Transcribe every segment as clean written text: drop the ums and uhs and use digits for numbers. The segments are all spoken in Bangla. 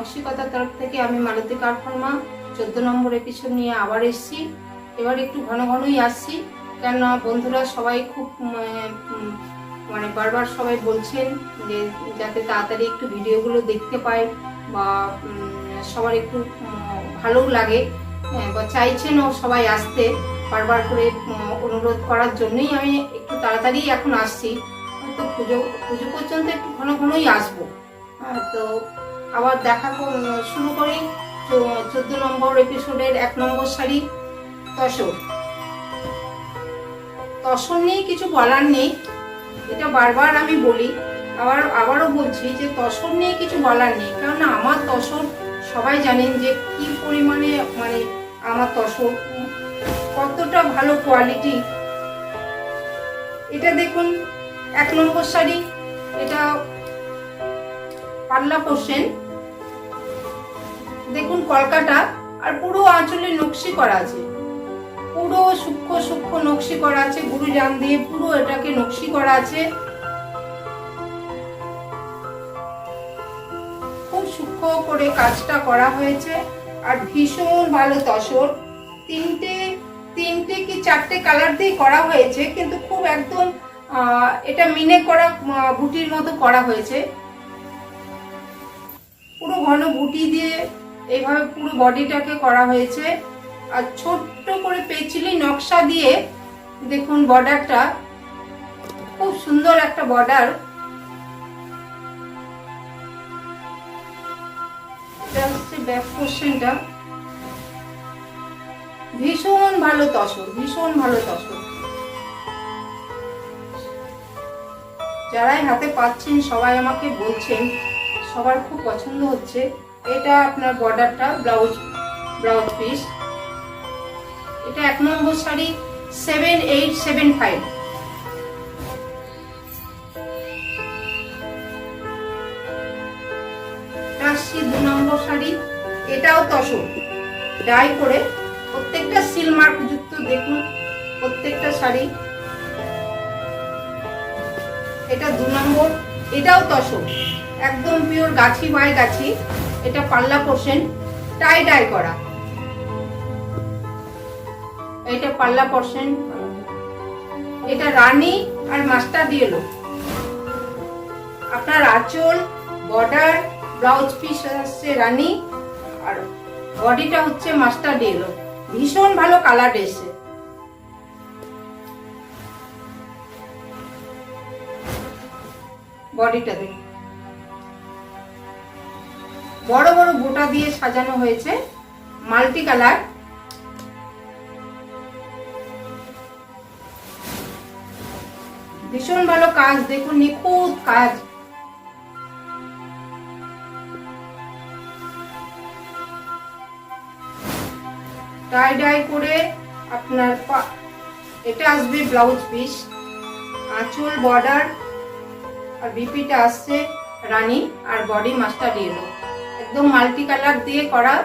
নকশিকতার তরফ থেকে আমি মালতী কার ফার্মা 14 নম্বর এপিসোড নিয়ে আবার এসেছি। এবার একটু ঘন ঘনই আসছি, কেননা বন্ধুরা সবাই খুব মানে বারবার সবাই বলছেন যে যাতে তাড়াতাড়ি একটু ভিডিওগুলো দেখতে পাই বা সবার একটু ভালো লাগে বা চাইছেনও সবাই আসতে, বারবার করে অনুরোধ করার জন্যই আমি একটু তাড়াতাড়ি এখন আসছি। তো পুজো পর্যন্ত একটু ঘন ঘনই আসবো। তো আবার দেখা শুরু করি 14 নম্বর এপিসোডের 1 নম্বর শাড়ি তসর। তসর নিয়ে কিছু বলার নেই, এটা বারবার আমি বলি, আবারও বলছি যে তসর নিয়ে কিছু বলার নেই, কেননা আমার তসর সবাই জানেন যে কি পরিমাণে, মানে আমার তসর কতটা ভালো কোয়ালিটি। এটা দেখুন 1 নম্বর শাড়ি, এটা পাল্লা পোর্শন দেখুন কলকাতা, আর পুরো আঁচলে নকশি করা আছে, পুরো সূক্ষ্ম সূক্ষ্ম নকশি করা আছে, গুরু জাম দিয়ে পুরো এটাকে নকশি করা আছে, খুব সূক্ষ্ম করে কাজটা করা হয়েছে। আর ভীষণ ভালো তসর, তিনটে কি 4টে কালার দিয়ে করা হয়েছে, কিন্তু খুব একদম এটা মিনে করা বুটির মতো করা হয়েছে, পুরো ঘন বুটি দিয়ে এইভাবে পুরো বডিটাকে করা হয়েছে। আর ছোট্ট করে পেঁচিলি নকশা দিয়ে দেখুন বর্ডারটা, খুব সুন্দর একটা বর্ডার। এটা হচ্ছে ব্যাক পোর্শনটা, ভীষণ ভালো তসর, ভীষণ ভালো তসর। যারাই হাতে পাচ্ছেন সবাই আমাকে বলছেন সবার খুব পছন্দ হচ্ছে। এটা আপনার বর্ডারটা, ব্লাউজ পিস। এটা 1 নম্বর শাড়ি 7875। এটা 2 নম্বর শাড়ি, এটাও তসর ডাই করে, প্রত্যেকটা সিল মার্ক যুক্ত, দেখুন প্রত্যেকটা শাড়ি। এটা 2 নম্বর, এটাও তসর, একদম পিওর গাছি বাই গাছি। এটা পাল্লা পোর্শন টাই ডাই করা, এটা পাল্লা পোর্শন। এটা রানী আর মাস্টার্ড ইয়েলো, আপনার আঁচল, বর্ডার, ব্লাউজ পিস আসছে রানী, আর বডিটা হচ্ছে মাস্টার্ড ইয়েলো। ভীষণ ভালো কালার এসেছে। বডিটা দেখুন, বড় বড় গোটা দিয়ে সাজানো হয়েছে, মাল্টি কালার। ভীষণ ভালো কাজ, দেখুন নিখুঁত কাজ। টাই ডাই করে আপনার এটা আসবে ব্লাউজ পিস, আঁচল, বর্ডার আর বিপিটা আসছে রানী, আর বডি মাস্টার্ড ইয়েলো, একদম মাল্টি কালার দিয়ে করা,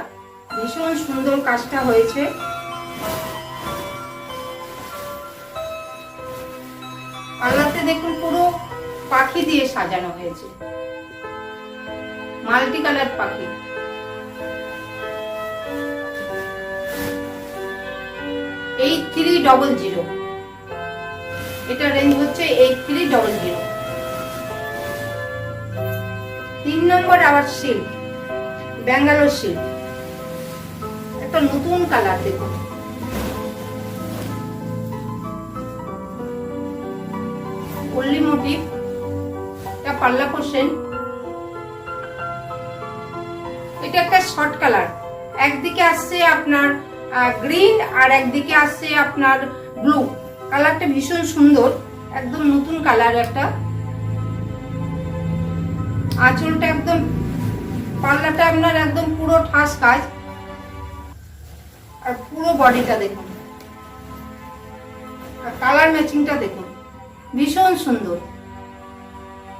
ভীষণ সুন্দর কাজটা হয়েছে। পাল্লাতে দেখুন পুরো পাখি দিয়ে সাজানো হয়েছে, মাল্টি কালার পাখি। এই 8300, এটা রেঞ্জ হচ্ছে 8300। 3 নম্বর আবার সিল্ক, ব্যাঙ্গালোর সিল্ক, একটা নতুন কালার দেখুন, পল্লী মোটিভ। এটা পাল্লা পোর্শন, এটা একটা শর্ট কালার, একদিকে আসছে আপনার গ্রিন আর একদিকে আসছে আপনার ব্লু। কালারটা ভীষণ সুন্দর, একদম নতুন কালার একটা। আঁচলটা একদম, পাল্লাটা আপনার একদম পুরো ঠাস কাজ, আর পুরো বডিটা দেখুন, আর কালার ম্যাচিংটা দেখুন, ভীষণ সুন্দর।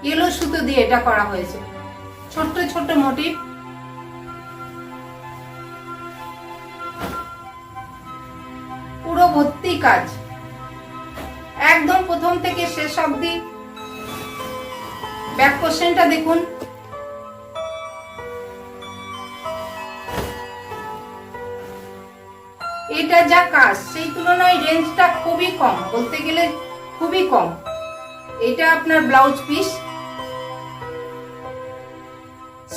ইয়েলো সুতো দিয়ে এটা করা হয়েছে, ছোট্ট ছোট্ট মোটিভ। পুরো ভর্তি কাজ, একদম প্রথম থেকে শেষ অবধি। ব্যাক পোর্শনটা দেখুন, এটা যা কাজ সেই তুলনায় রেঞ্জটা খুবই কম, বলতে গেলে খুবই কম। এটা আপনার ব্লাউজ পিস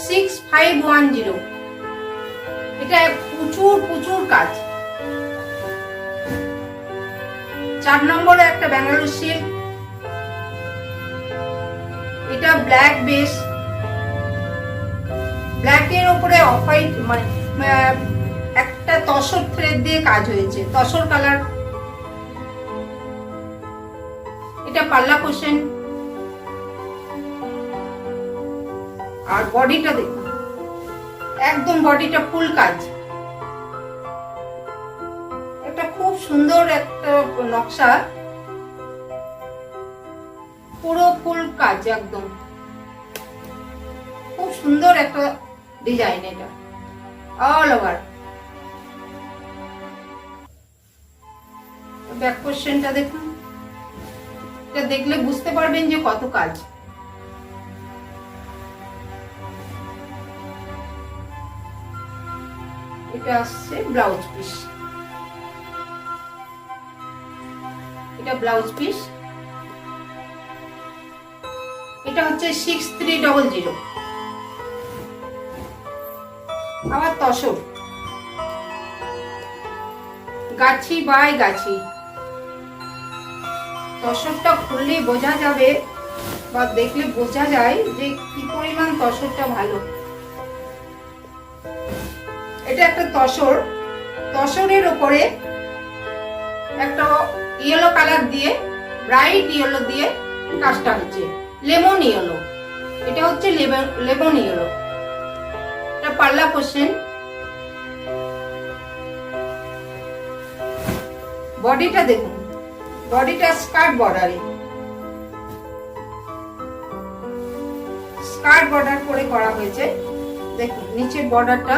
6510। এটা প্রচুর প্রচুর কাজ। 4 নম্বরে একটা ব্যাঙ্গালোর সিল্ক, এটা ব্ল্যাক বেস, ব্ল্যাকের উপরে অফ হোয়াইট মানে একটা তসর থ্রেড দিয়ে কাজ হয়েছে, তসর কালার। এটা পাল্লা পোর্শন। আর বডিটা দেখুন, একদম বডিটা ফুল কাজ। একটা খুব সুন্দর একটা নকশা, পুরো ফুল কাজ, একদম খুব সুন্দর একটা ডিজাইন। এটা অল ওভার। ব্যাক পোর্শনটা দেখুন, এটা দেখলে বুঝতে পারবেন যে কত কাজ। এটা আসছে ব্লাউজ পিস, এটা ব্লাউজ পিস। এটা হচ্ছে 6300। আবার তসর, গাছি বাই গাছি। তসরটা খুললে বোঝা যাবে বা দেখলে বোঝা যায় যে কি পরিমাণ তসরটা ভালো। এটা একটা তসর, তসরের উপরে একটা ইয়েলো কালার দিয়ে, ব্রাইট ইয়েলো দিয়ে কাজটা হচ্ছে, লেমন ইয়েলো। এটা হচ্ছে লেমন ইয়েলো। এটা পাল্লা পোর্শন। বডিটা দেখুন, বডিটা স্কার্ট বর্ডারে, স্কার্ট বর্ডার করে করা হয়েছে। দেখুন নিচের বর্ডারটা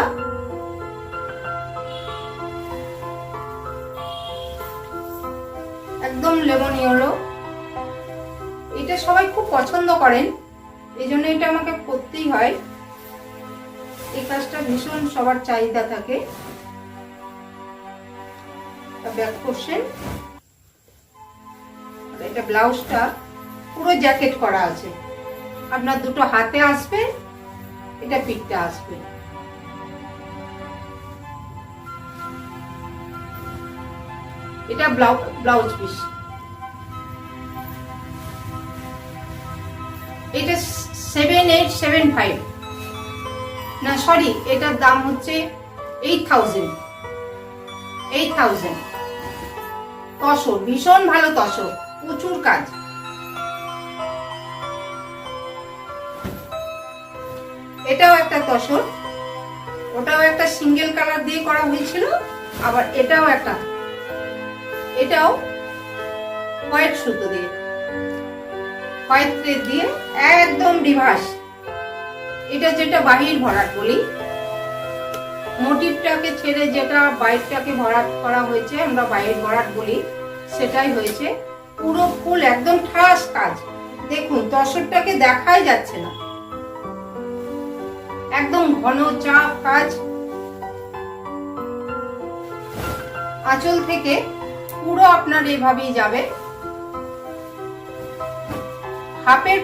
একদম লেমন ইয়েলো। এটা সবাই খুব পছন্দ করেন, এই জন্য এটা আমাকে করতেই হয়। এই কাজটা ভীষণ সবার চাহিদা থাকে। Back portion. এটা ব্লাউজটা পুরো জ্যাকেট করা আছে, আপনার দুটো হাতে আসবে, এটা পিঠটা আসবে। এটা ব্লাউজ পিস। এটা 7875, না সরি, এটার দাম হচ্ছে 8000। তসর ভীষণ ভালো, তসর প্রচুর কাজ। এটাও একটা তসর, ওটাও একটা সিঙ্গেল কালার দিয়ে করা হয়েছিল। আবার এটাও একটা, এটাও হোয়াইট সুতো দিয়ে, হোয়াইট থ্রেড দিয়ে একদম রিভার্স। এটা যেটা বাহির ভরাট বলি, মোটিভটাকে ছেড়ে যেটা বাইরটাকে ভরাট করা হয়েছে, আমরা বাইর ভরাট বলি, সেটাই হয়েছে। পুরো ফুল একদম ঠাস কাজ। দেখুন তসরটাকে দেখাই যাচ্ছে না, একদম ঘন চাপ কাজ। আঁচল থেকে পুরো আপনার এভাবেই যাবে। হাফের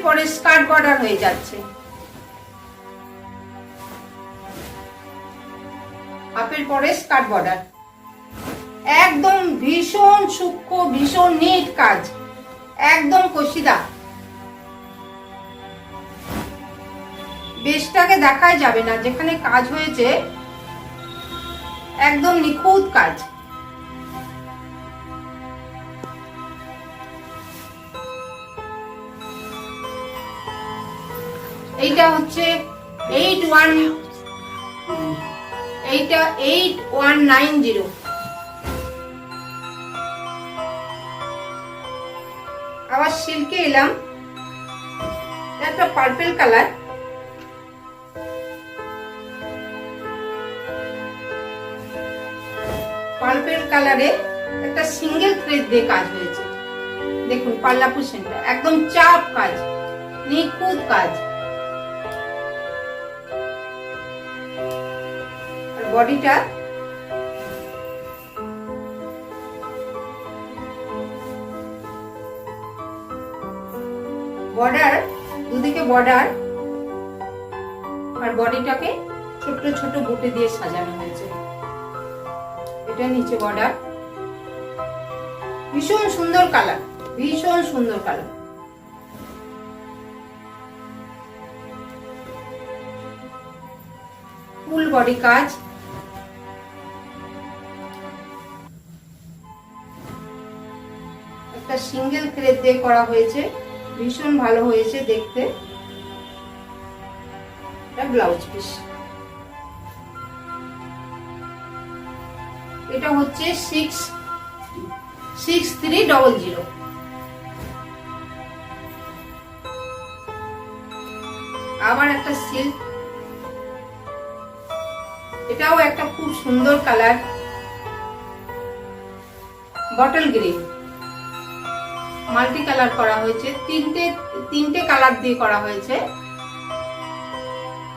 পরে স্কার্ট বর্ডার হয়ে যাচ্ছে। হাফের পরে স্কার্ট বর্ডার, একদম ভীষণ সূক্ষ্ম, ভীষণ নিট কাজ, একদম কশিদা। বেশটাকে দেখাই যাবে না, যেখানে কাজ হয়েছে একদম নিখুঁত কাজ। এইটা হচ্ছে 8190। আবার সিল্কে এলাম, একটা পার্পল কালার, পার্পল কালারে একটা সিঙ্গেল থ্রেড দিয়ে কাজ হয়েছে। দেখুন পাল্লা পোর্শনটা একদম চাপ কাজ, নিখুঁত কাজ। বডিটা বর্ডার, দুদিকে বর্ডার আর বডিটাকে ছোট ছোট বুটে দিয়ে সাজানো হয়েছে। এটা নিচে বর্ডার, ভীষণ সুন্দর কালার, ভীষণ সুন্দর কালার। ফুল বডি কাজ, একটা সিঙ্গেল থ্রেড দিয়ে করা হয়েছে, ভীষণ ভালো হয়েছে দেখতে। এটা ব্লাউজ পিস, এটা হচ্ছে 6300। আবার একটা সিল্ক, এটাও একটা খুব সুন্দর colour, bottle green, multi colour করা হয়েছে, তিনটে কালার দিয়ে করা হয়েছে।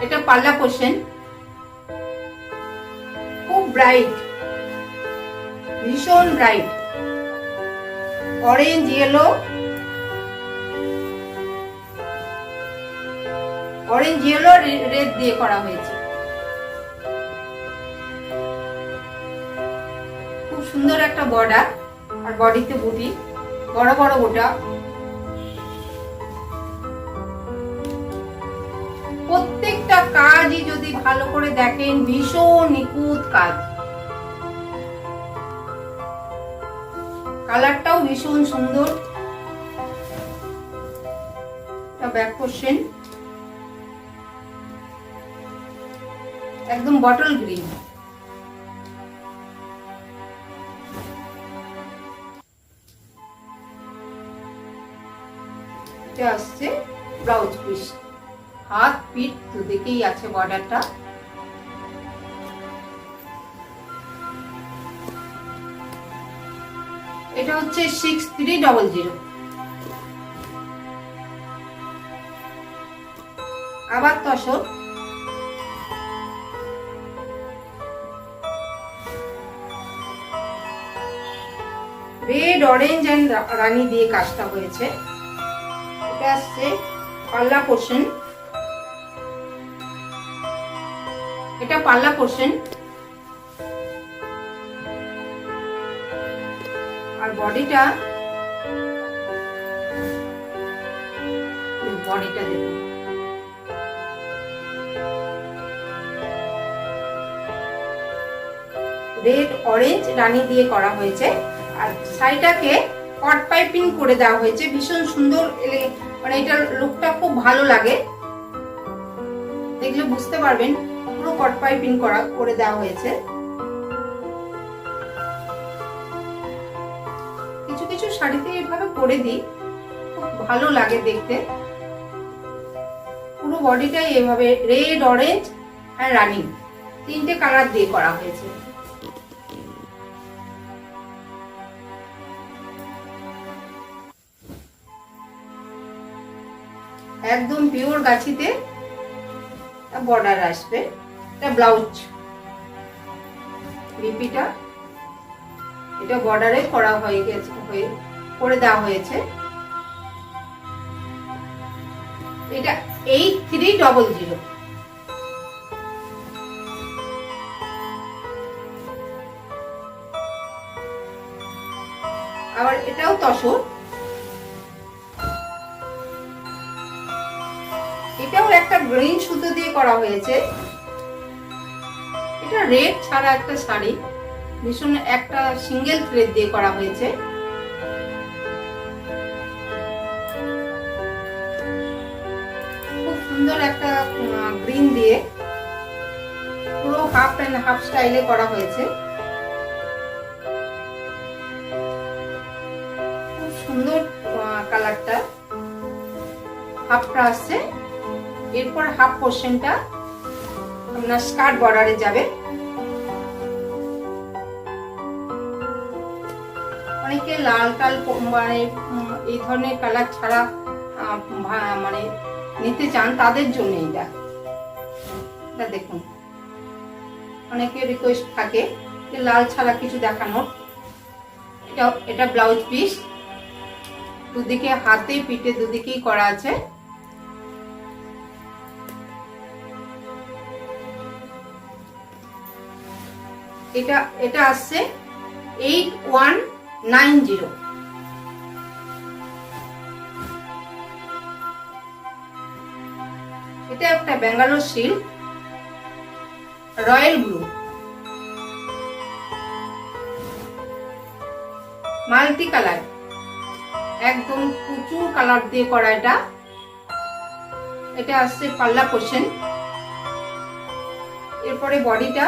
এটা পাল্লা পোর্শন, খুব ব্রাইট, ভীষণ bright, orange yellow, orange yellow red দিয়ে করা হয়েছে। খুব সুন্দর একটা বর্ডার আর বডিতে বুটি, বড় বড় গোটা। প্রত্যেকটা কাজই যদি ভালো করে দেখেন ভীষণ নিখুঁত কাজ, কালারটাও ভীষণ সুন্দর। এটা ব্যাক পোর্শন, একদম বটল গ্রিন। এটা আসছে ব্লাউজ পিস, হাত পিঠ দুদিকেই আছে বর্ডারটা। এটা হচ্ছে 6300। আবার তসর, রেড অরেঞ্জ এন্ড রানী দিয়ে কাজটা হয়েছে। এটা আসছে পাল্লা পোর্শন, এটা পাল্লা পোর্শন আর বডিটা দেখুন, রেড অরেঞ্জ রানী দিয়ে করা হয়েছে। আর শাড়িটাকে কট পাইপিং করে দেওয়া হয়েছে, ভীষণ সুন্দর, মানে এটার লুকটা খুব ভালো লাগে, দেখলে বুঝতে পারবেন। পুরো কট পাইপিং করে দেওয়া হয়েছে। কিছু কিছু শাড়িতে এভাবে করে দিই, খুব ভালো লাগে দেখতে। পুরো বডিটাই এভাবে রেড অরেঞ্জ আর রানী তিনটে কালার দিয়ে করা হয়েছে। একদম পিওর গাছিতে বর্ডার আসবে। এটা ব্লাউজ বিপিটা, এটা বর্ডারে করা হয়ে গেছে, করে দেওয়া হয়েছে। এটা 8300। আবার এটাও তসর, এটাও একটা গ্রিন সুতো দিয়ে করা হয়েছে। এটা রেড ছাড়া একটা শাড়ি, ভীষণ একটা সিঙ্গেল থ্রেড দিয়ে করা হয়েছে। খুব সুন্দর একটা গ্রিন দিয়ে পুরো হাফ এন্ড হাফ স্টাইলে করা হয়েছে। খুব সুন্দর কালারটা, হাফটা আসছে। এরপর হাফ পোর্শনটা আপনার স্কার্ট বর্ডারে যাবে। অনেকে লাল কাল মানে এই ধরনের কালার ছাড়া মানে নিতে চান, তাদের জন্য এটা দেখুন অনেকে রিকোয়েস্ট থাকে যে লাল ছাড়া কিছু দেখানোর। এটা ব্লাউজ পিস, দুদিকে হাতে পিঠে দুদিকেই করা আছে। এটা আসছে 8190। এটা একটা Bangalore silk, royal blue, multi colour, একদম প্রচুর কালার দিয়ে করা। এটা আসছে পাল্লা পোর্শন। এরপরে বডিটা,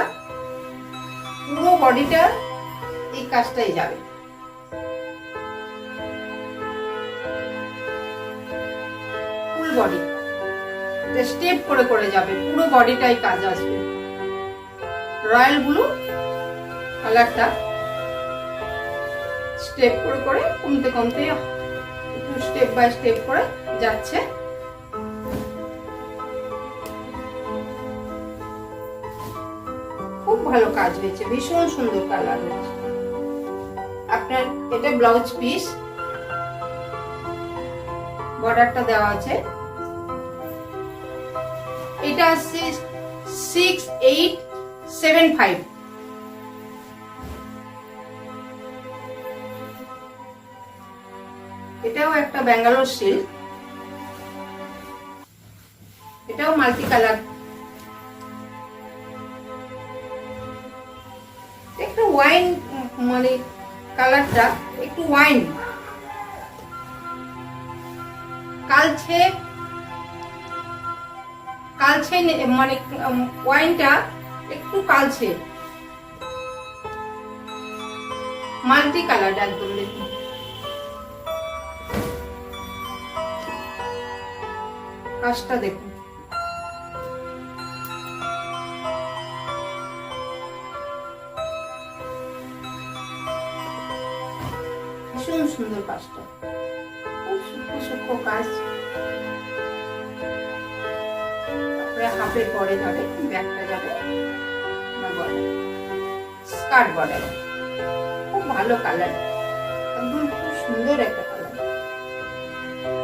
পুরো বডিটা এই কাজটাই যাবে। ফুল বডি স্টেপ করে করে যাবে, পুরো বডিটাই কাজ আসবে। রয়্যাল ব্লু কালারটা স্টেপ করে করে কমতে কমতে একটু স্টেপ বাই স্টেপ করে যাচ্ছে। খুব ভালো কাজ হয়েছে, ভীষণ সুন্দর কালার হয়েছে। আপনার এটা ব্লাউজ পিস, বর্ডারটা দেওয়া আছে। এটা আসছে 6875। এটাও একটা ব্যাঙ্গালোর সিল্ক, এটাও মাল্টি কালার। একটু ওয়াইন মানে কালারটা একটু ওয়াইন, কালচে কালচে মানে ওয়াইনটা একটু কালচে, মাল্টি কালার একদম। দেখুন কাজটা দেখুন, ভীষণ সুন্দর কাজটা, খুব সূক্ষ্ম সূক্ষ্ম কাজ। হাফের পরে যাবে, ব্যাকটা যাবে স্কার্ট বর্ডার। খুব ভালো কালার, একদম খুব সুন্দর একটা কালার।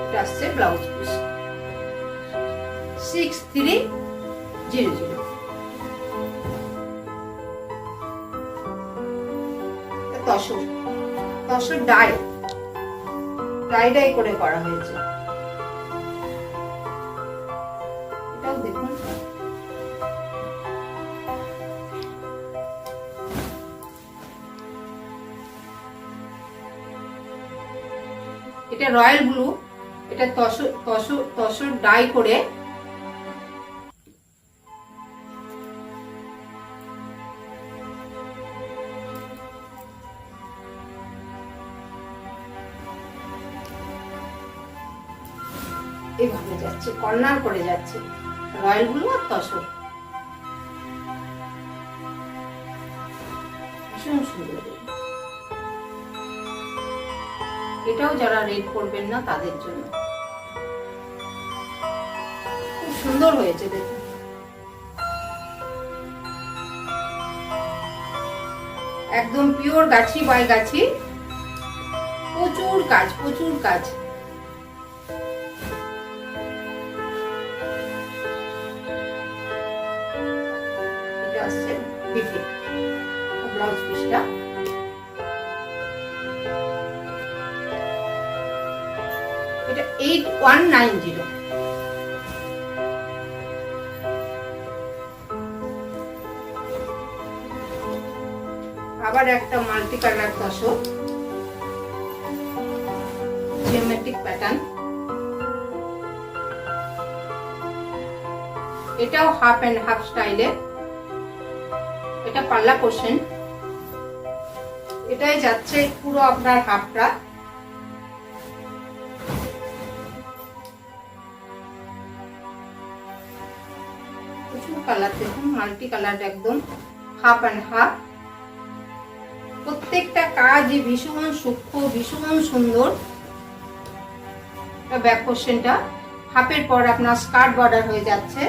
এটা আসছে ব্লাউজ পিস 6300। তসর ডাই করে করা হয়েছে। এটাও দেখুন, এটা রয়্যাল ব্লু, এটা তসর ডাই করে। এইভাবে যাচ্ছে, কর্নার করে যাচ্ছে, রয়্যাল ব্লু আর তসর, ভীষণ সুন্দর। এটাও যারা রেড করবেন না তাদের জন্য খুব সুন্দর হয়েছে। দেখুন একদম পিওর গাছি বাই গাছি, প্রচুর কাজ, প্রচুর কাজ। এটা আসছে বিফি ব্লাউজ পিসটা। এটা 8190। আবার একটা multi colour tussar, geometric pattern. এটাও হাফ এন্ড হাফ স্টাইলে। এটা পাল্লা পোর্শন, এটাই যাচ্ছে পুরো আপনার হাফটা। প্রচুর কালার দেখুন, মাল্টি কালার, একদম হাফ এন্ড হাফ। প্রত্যেকটা কাজই ভীষণ সূক্ষ্ম, ভীষণ সুন্দর। ব্যাক পোর্শনটা হাফের পর আপনার স্কার্ট বর্ডার হয়ে যাচ্ছে।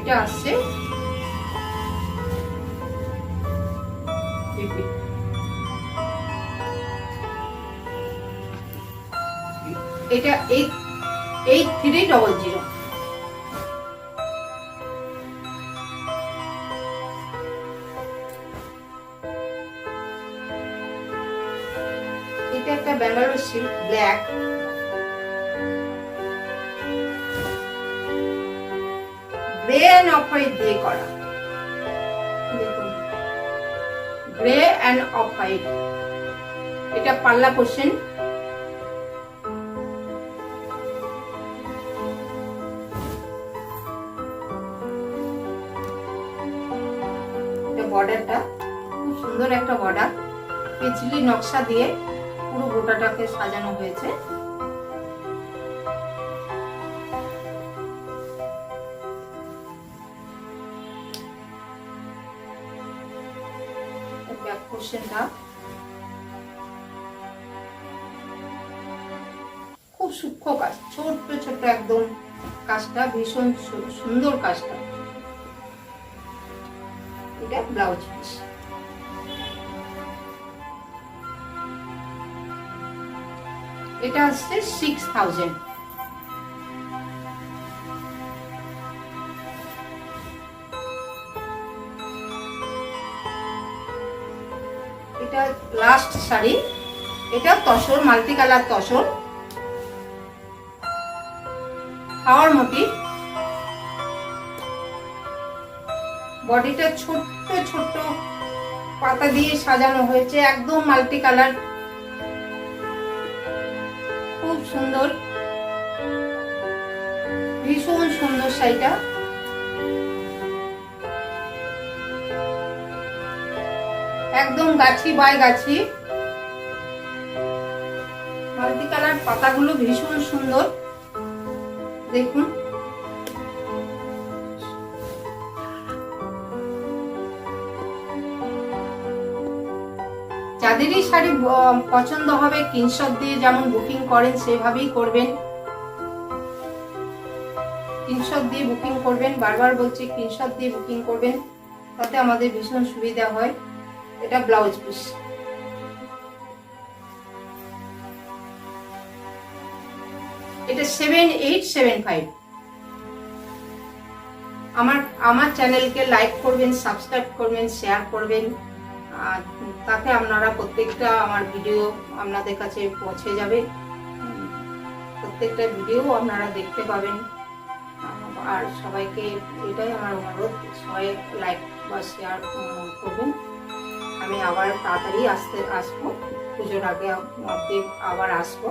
এটা আসছে এটা 8300। এটা একটা Bangalore silk black, grey end off white দিয়ে করা। দেখুন গ্রে এন্ড অফ হোয়াইট। এটা পাল্লা পোর্শন। বর্ডারটা খুব সুন্দর একটা বর্ডার, পেচলি নকশা দিয়ে পুরো গোটাটাকে সাজানো হয়েছে। ব্যাক পোর্শনটা খুব সূক্ষ্ম কাজ, ছোট্ট ছোট্ট একদম কাজটা, ভীষণ সুন্দর কাজটা। এটা ব্লাউজ পিস। এটা আসছে 6000। এটা লাস্ট শাড়ি। এটা tussar, multi colour tussar, flower motive. বডিটা ছোট্ট ছোট্ট পাতা দিয়ে সাজানো হয়েছে, একদম মাল্টি কালার, খুব সুন্দর, ভীষণ সুন্দর শাড়িটা। একদম গাছি বাই গাছি, মাল্টি কালার পাতাগুলো ভীষণ সুন্দর। দেখুন যাদেরই শাড়ি পছন্দ হবে স্ক্রিনশট দিয়ে যেমন বুকিং করেন সেভাবেই করবেন, স্ক্রিনশট দিয়ে বুকিং করবেন। বারবার বলছি স্ক্রিনশট দিয়ে বুকিং করবেন, তাতে আমাদের ভীষণ সুবিধা হয়। এটা ব্লাউজ পিস। এটা 7875। আমার চ্যানেলকে লাইক করবেন, সাবস্ক্রাইব করবেন, শেয়ার করবেন, তাতে আপনারা প্রত্যেকটা আমার ভিডিও আপনাদের কাছে পৌঁছে যাবে, প্রত্যেকটা ভিডিও আপনারা দেখতে পাবেন। আর সবাইকে এটাই আমার অনুরোধ, সবাই লাইক বা শেয়ার করবেন। আমি আবার তাড়াতাড়ি আসবো, পুজোর আগে আবার আসবো।